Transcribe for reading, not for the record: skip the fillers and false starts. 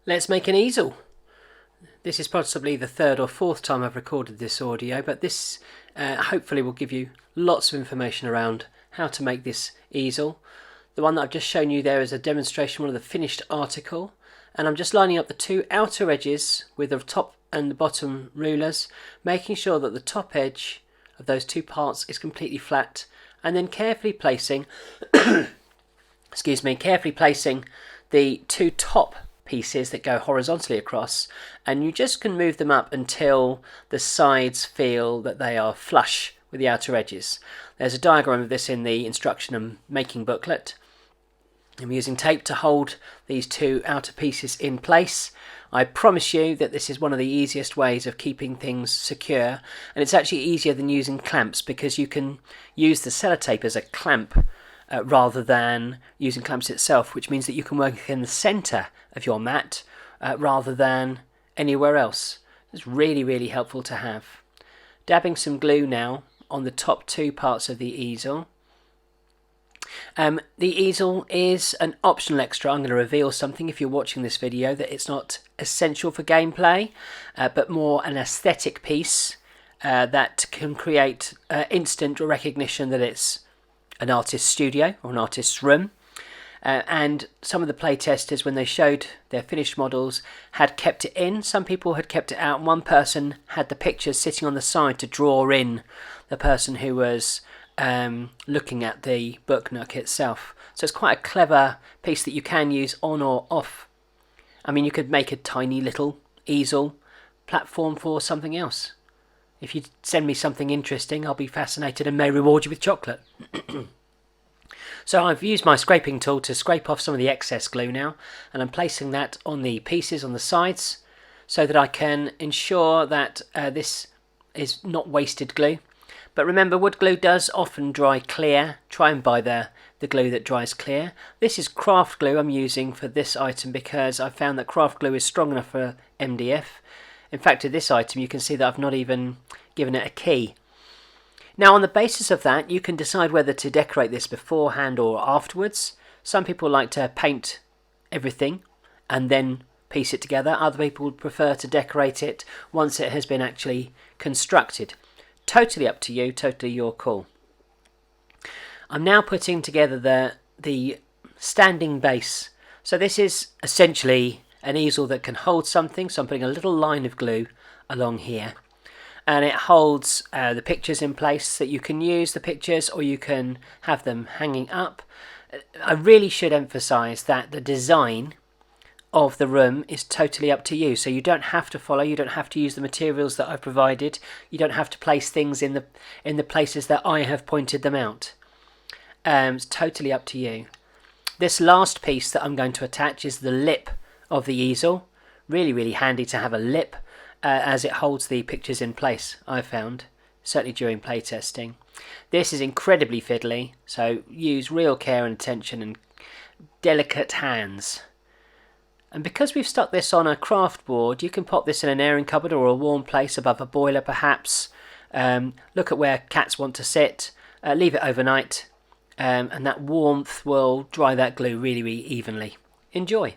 Let's make an easel. This is possibly the third or fourth time I've recorded this audio, but this hopefully will give you lots of information around how to make this easel. The one that I've just shown you there is a demonstration, one of the finished article, and I'm just lining up the two outer edges with the top and the bottom rulers, making sure that the top edge of those two parts is completely flat, and then carefully placing carefully placing the two top pieces that go horizontally across, and you just can move them up until the sides feel that they are flush with the outer edges. There's a diagram of this in the instruction and making booklet. I'm using tape to hold these two outer pieces in place. I promise you that this is one of the easiest ways of keeping things secure, and it's actually easier than using clamps because you can use the sellotape as a clamp rather than using clamps itself, which means that you can work in the centre of your mat rather than anywhere else. It's really helpful to have. Dabbing some glue now on the top two parts of the easel. The easel is an optional extra. I'm going to reveal something if you're watching this video, that it's not essential for gameplay, but more an aesthetic piece that can create instant recognition that it's an artist's studio or an artist's room. And some of the playtesters, when they showed their finished models, had kept it in. Some people had kept it out, and one person had the pictures sitting on the side to draw in the person who was looking at the book nook itself. So it's quite a clever piece that you can use on or off. I mean, you could make a tiny little easel platform for something else. If you send me something interesting, I'll be fascinated and may reward you with chocolate. So I've used my scraping tool to scrape off some of the excess glue now, and I'm placing that on the pieces on the sides so that I can ensure that this is not wasted glue. But remember, wood glue does often dry clear. Try and buy the glue that dries clear. This is craft glue I'm using for this item because I found that craft glue is strong enough for MDF. In fact, with this item you can see that I've not even given it a key. Now, on the basis of that, you can decide whether to decorate this beforehand or afterwards. Some people like to paint everything and then piece it together. Other people would prefer to decorate it once it has been actually constructed. Totally up to you, totally your call. I'm now putting together the standing base. So this is essentially an easel that can hold something, so I'm putting a little line of glue along here. And it holds the pictures in place, that you can use the pictures or you can have them hanging up. I really should emphasise that the design of the room is totally up to you, so you don't have to follow, you don't have to use the materials that I've provided, you don't have to place things in the places that I have pointed them out. It's totally up to you. This last piece that I'm going to attach is the lip of the easel. Really handy to have a lip as it holds the pictures in place, I've found, certainly during playtesting. This is incredibly fiddly, so use real care and attention and delicate hands. And because we've stuck this on a craft board, you can pop this in an airing cupboard or a warm place above a boiler perhaps. Look at where cats want to sit, leave it overnight, and that warmth will dry that glue really evenly. Enjoy!